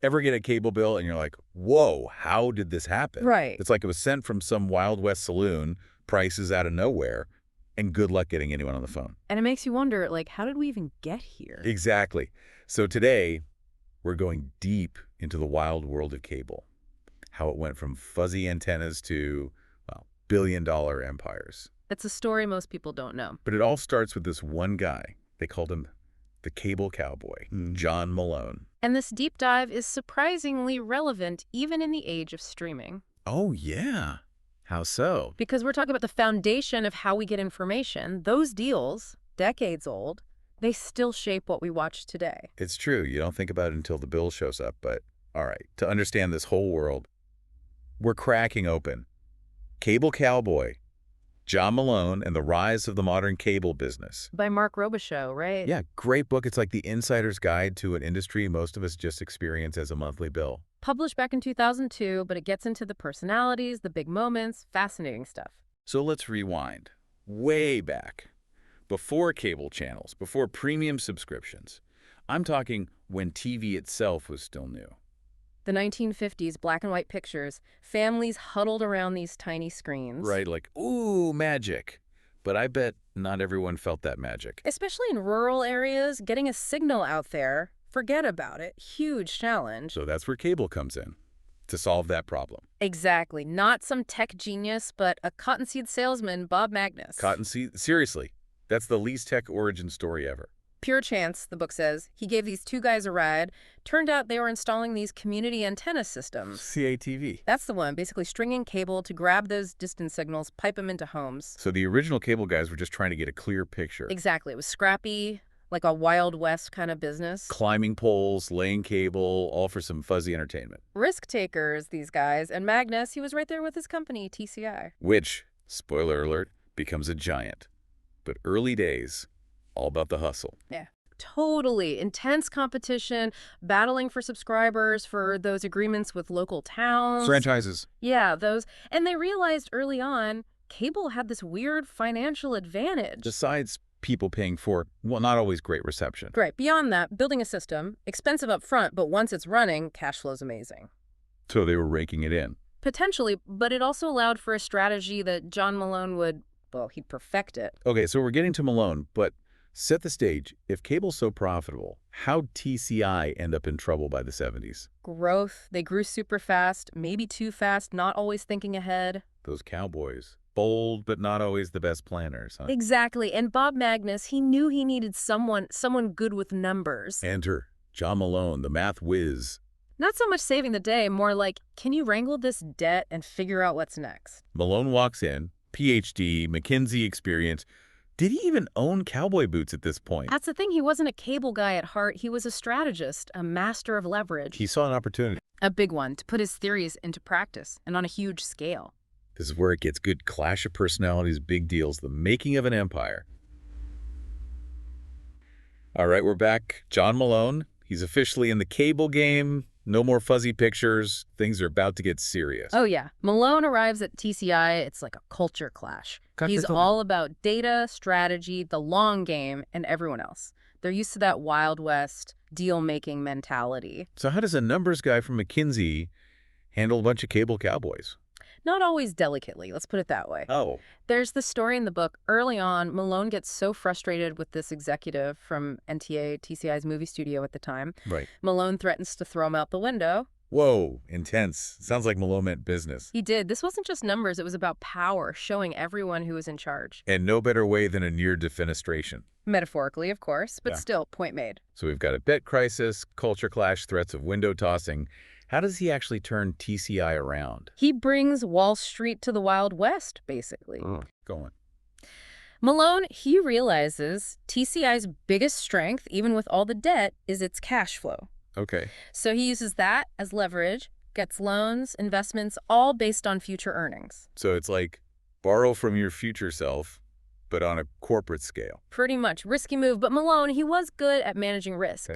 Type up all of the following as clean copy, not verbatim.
Ever get a cable bill and you're like, whoa, how did this happen? Right. It's like it was sent from some Wild West saloon, prices out of nowhere, and good luck getting anyone on the phone. And it makes you wonder, like, how did we even get here? Exactly. So today, we're going deep into the wild world of cable. How it went from fuzzy antennas to, well, billion-dollar empires. It's a story most people don't know. But it all starts with this one guy. They called him the Cable Cowboy, John Malone. And this deep dive is surprisingly relevant even in the age of streaming. Oh, yeah. How so? Because we're talking about the foundation of how we get information. Those deals, decades old, they still shape what we watch today. It's true. You don't think about it until the bill shows up. But, all right, to understand this whole world, we're cracking open Cable Cowboy, John Malone, and the Rise of the Modern Cable Business. By Mark Robichaux, right? Yeah, great book. It's like the insider's guide to an industry most of us just experience as a monthly bill. Published back in 2002, but it gets into the personalities, the big moments, fascinating stuff. So let's rewind. Way back. Before cable channels, before premium subscriptions. I'm talking when TV itself was still new. The 1950s, black and white pictures, families huddled around these tiny screens. Right, like, ooh, magic. But I bet not everyone felt that magic. Especially in rural areas, getting a signal out there, forget about it. Huge challenge. So that's where cable comes in, to solve that problem. Exactly. Not some tech genius, but a cottonseed salesman, Bob Magnus. Cottonseed? Seriously, that's the least tech origin story ever. Pure chance, the book says. He gave these two guys a ride. Turned out they were installing these community antenna systems. CATV. That's the one, basically stringing cable to grab those distant signals, pipe them into homes. So the original cable guys were just trying to get a clear picture. Exactly. It was scrappy, like a Wild West kind of business. Climbing poles, laying cable, all for some fuzzy entertainment. Risk takers, these guys. And Magnus, he was right there with his company, TCI. Which, spoiler alert, becomes a giant. But early days, all about the hustle. Yeah. Totally. Intense competition, battling for subscribers, for those agreements with local towns. Franchises. Yeah, those. And they realized early on, cable had this weird financial advantage. Besides people paying for, well, not always great reception. Great. Beyond that, building a system, expensive up front, but once it's running, cash flow's amazing. So they were raking it in. Potentially, but it also allowed for a strategy that John Malone would, well, he'd perfect it. Okay, so we're getting to Malone, but set the stage. If cable's so profitable, how'd TCI end up in trouble by the 70s? Growth. They grew super fast, maybe too fast, not always thinking ahead. Those cowboys. Bold, but not always the best planners, huh? Exactly. And Bob Magnus, he knew he needed someone good with numbers. Enter John Malone, the math whiz. Not so much saving the day, more like, can you wrangle this debt and figure out what's next? Malone walks in, PhD, McKinsey experience. Did he even own cowboy boots at this point? That's the thing. He wasn't a cable guy at heart. He was a strategist, a master of leverage. He saw an opportunity. A big one, to put his theories into practice, and on a huge scale. This is where it gets good. Clash of personalities, big deals, the making of an empire. All right, we're back. John Malone. He's officially in the cable game. No more fuzzy pictures. Things are about to get serious. Oh, yeah. Malone arrives at TCI. It's like a culture clash. He's all about data, strategy, the long game, and everyone else. They're used to that Wild West deal-making mentality. So how does a numbers guy from McKinsey handle a bunch of cable cowboys? Not always delicately, let's put it that way. Oh. There's the story in the book. Early on, Malone gets so frustrated with this executive from NTA, TCI's movie studio at the time. Right. Malone threatens to throw him out the window. Whoa, intense. Sounds like Malone meant business. He did. This wasn't just numbers. It was about power, showing everyone who was in charge. And no better way than a near defenestration. Metaphorically, of course, but Yeah. still, point made. So we've got a bet crisis, culture clash, threats of window tossing. How does he actually turn TCI around? He brings Wall Street to the Wild West, basically. Go on. Malone, he realizes TCI's biggest strength, even with all the debt, is its cash flow. Okay. So he uses that as leverage, gets loans, investments, all based on future earnings. So it's like borrow from your future self, but on a corporate scale. Pretty much. Risky move, but Malone, he was good at managing risk.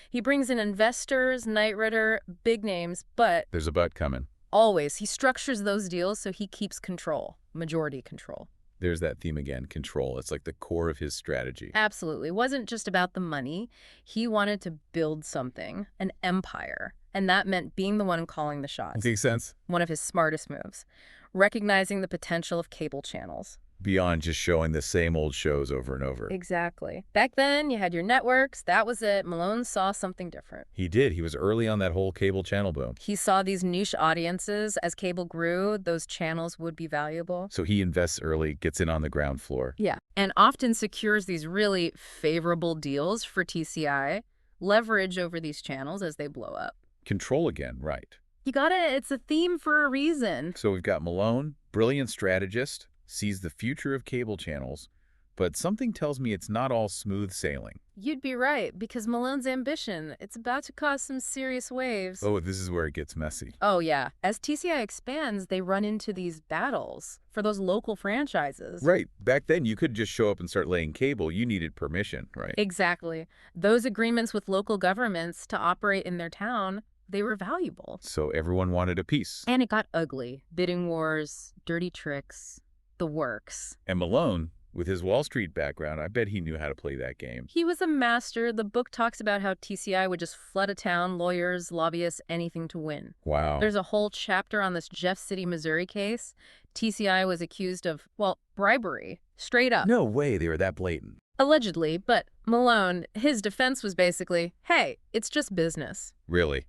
He brings in investors, Knight Ridder, big names, but There's a but coming. always he structures those deals so he keeps control, majority control. There's that theme again, control. It's like the core of his strategy. Absolutely. It wasn't just about the money. He wanted to build something, an empire. And that meant being the one calling the shots. Makes sense. One of his smartest moves. Recognizing the potential of cable channels. Beyond just showing the same old shows over and over. Exactly. Back then, you had your networks. That was it. Malone saw something different. He did. He was early on that whole cable channel boom. He saw these niche audiences. As cable grew, those channels would be valuable. So he invests early, gets in on the ground floor. Yeah. And often secures these really favorable deals for TCI, leverage over these channels as they blow up. Control again, right. You got it. It's a theme for a reason. So we've got Malone, brilliant strategist, sees the future of cable channels, but something tells me it's not all smooth sailing. You'd be right, because Malone's ambition, it's about to cause some serious waves. Oh, this is where it gets messy. Oh, yeah. As TCI expands, they run into these battles for those local franchises. Right. Back then, you could just show up and start laying cable. You needed permission, right? Exactly. Those agreements with local governments to operate in their town, they were valuable. So everyone wanted a piece. And it got ugly. Bidding wars, dirty tricks, the works. And Malone, with his Wall Street background, I bet he knew how to play that game. He was a master. The book talks about how TCI would just flood a town, lawyers, lobbyists, anything to win. Wow. There's a whole chapter on this Jeff City, Missouri case. TCI was accused of, well, bribery. Straight up. No way they were that blatant. Allegedly, but Malone, his defense was basically, hey, it's just business. Really?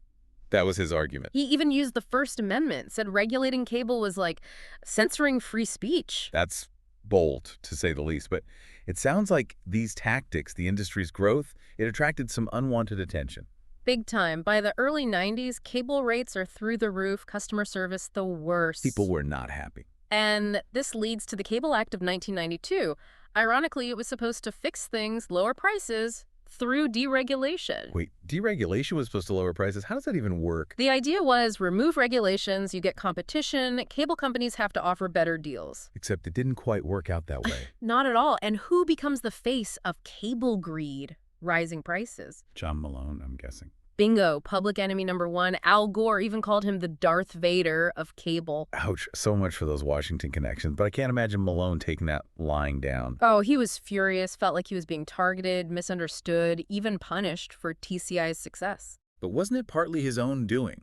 That was his argument. He even used the First Amendment, said regulating cable was like censoring free speech. That's bold, to say the least. But it sounds like these tactics, the industry's growth, it attracted some unwanted attention. Big time. By the early 90s, cable rates are through the roof, customer service the worst. People were not happy. And this leads to the Cable Act of 1992. Ironically, it was supposed to fix things, lower prices, through deregulation. Wait, deregulation was supposed to lower prices? How does that even work? The idea was remove regulations, you get competition, cable companies have to offer better deals. Except it didn't quite work out that way. Not at all. And who becomes the face of cable greed? Rising prices. John Malone, I'm guessing. Bingo, public enemy number one. Al Gore even called him the Darth Vader of cable. Ouch, so much for those Washington connections, but I can't imagine Malone taking that lying down. Oh, he was furious, felt like he was being targeted, misunderstood, even punished for TCI's success. But wasn't it partly his own doing?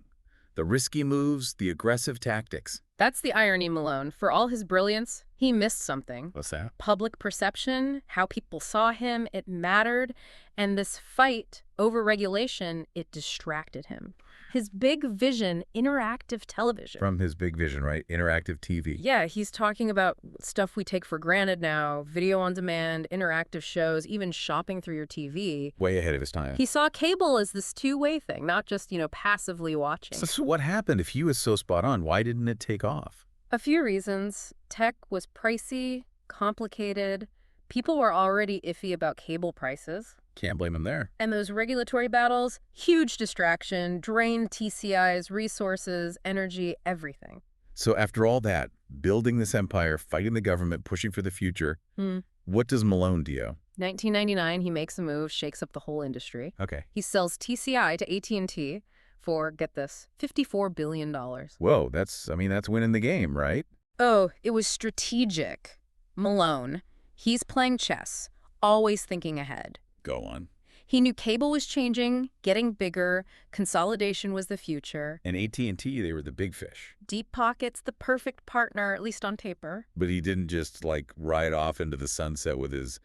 The risky moves, the aggressive tactics. That's the irony, Malone. For all his brilliance, he missed something. What's that? Public perception, how people saw him, it mattered. And this fight over regulation, it distracted him. His big vision, interactive television. From his big vision, right? Interactive TV. Yeah, he's talking about stuff we take for granted now, video on demand, interactive shows, even shopping through your TV. Way ahead of his time. He saw cable as this two-way thing, not just, passively watching. So what happened? If he was so spot on, why didn't it take off? A few reasons. Tech was pricey, complicated. People were already iffy about cable prices. Can't blame him there. And those regulatory battles, huge distraction, drained TCI's resources, energy, everything. So after all that, building this empire, fighting the government, pushing for the future, what does Malone do? 1999, he makes a move, shakes up the whole industry. Okay. He sells TCI to AT&T for, get this, $54 billion. Whoa, that's winning the game, right? Oh, it was strategic. Malone, he's playing chess, always thinking ahead. Go on. He knew cable was changing, getting bigger, consolidation was the future. And AT&T, they were the big fish. Deep pockets, the perfect partner, at least on paper. But he didn't just, ride off into the sunset with his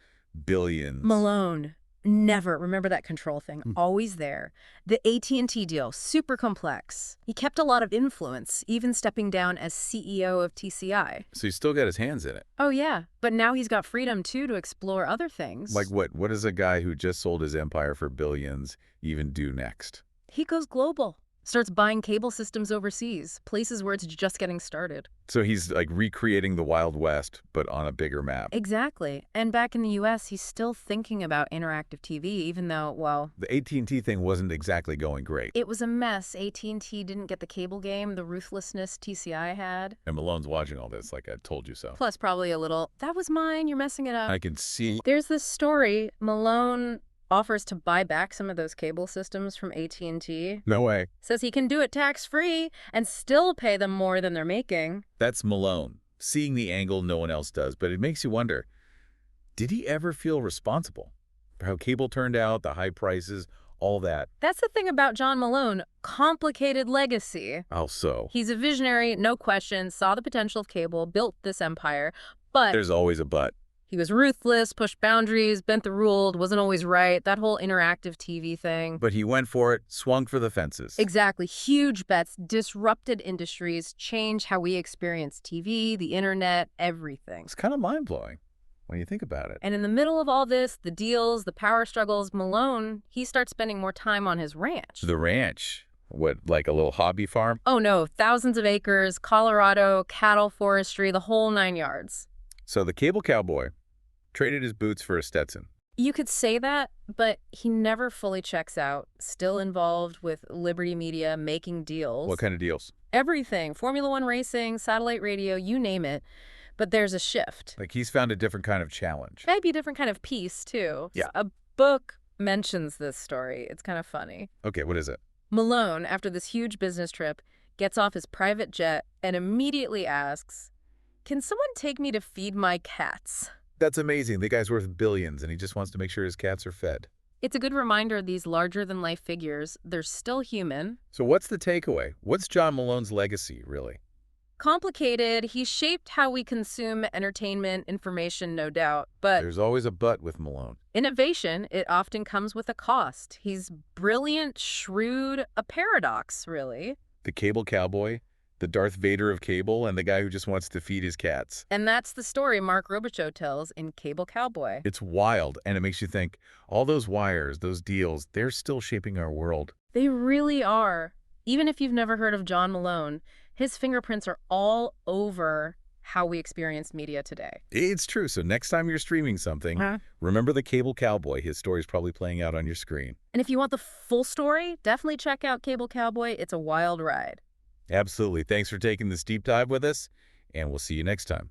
billions. Malone, never, remember that control thing, always there. The AT&T deal, super complex. He kept a lot of influence, even stepping down as CEO of TCI. So he still got his hands in it. Oh, yeah. But now he's got freedom, too, to explore other things. Like what? What does a guy who just sold his empire for billions even do next? He goes global. Starts buying cable systems overseas, places where it's just getting started. So he's recreating the Wild West, but on a bigger map. Exactly. And back in the U.S., he's still thinking about interactive TV, even though, well... The AT&T thing wasn't exactly going great. It was a mess. AT&T didn't get the cable game, the ruthlessness TCI had. And Malone's watching all this, like I told you so. Plus probably a little, that was mine, you're messing it up. I can see. There's this story, Malone offers to buy back some of those cable systems from AT&T. No way. Says he can do it tax-free and still pay them more than they're making. That's Malone, seeing the angle no one else does. But it makes you wonder, did he ever feel responsible for how cable turned out, the high prices, all that. That's the thing about John Malone. Complicated legacy. How so? He's a visionary, no question, saw the potential of cable, built this empire, but There's always a but. he was ruthless, pushed boundaries, bent the rules, wasn't always right, that whole interactive TV thing. But he went for it, swung for the fences. Exactly. Huge bets, disrupted industries, changed how we experience TV, the internet, everything. It's kind of mind-blowing when you think about it. And in the middle of all this, the deals, the power struggles, Malone, he starts spending more time on his ranch. The ranch? What, like a little hobby farm? Oh no, thousands of acres, Colorado, cattle forestry, the whole 9 yards. So the cable cowboy traded his boots for a Stetson. You could say that, but he never fully checks out. Still involved with Liberty Media, making deals. What kind of deals? Everything. Formula One racing, satellite radio, you name it. But there's a shift. Like he's found a different kind of challenge. Maybe a different kind of piece, too. Yeah. A book mentions this story. It's kind of funny. Okay, what is it? Malone, after this huge business trip, gets off his private jet and immediately asks, "Can someone take me to feed my cats?" That's amazing. The guy's worth billions, and he just wants to make sure his cats are fed. It's a good reminder these larger-than-life figures, they're still human. So what's the takeaway? What's John Malone's legacy, really? Complicated, he shaped how we consume entertainment, information, no doubt. But There's always a but with Malone. innovation, it often comes with a cost. He's brilliant, shrewd, a paradox, really. The cable cowboy, the Darth Vader of cable, and the guy who just wants to feed his cats. And that's the story Mark Robichaux tells in Cable Cowboy. It's wild, and it makes you think, all those wires, those deals, they're still shaping our world. They really are. Even if you've never heard of John Malone, his fingerprints are all over how we experience media today. It's true. So next time you're streaming something, remember the cable cowboy. His story's probably playing out on your screen. And if you want the full story, definitely check out Cable Cowboy. It's a wild ride. Absolutely. Thanks for taking this deep dive with us, and we'll see you next time.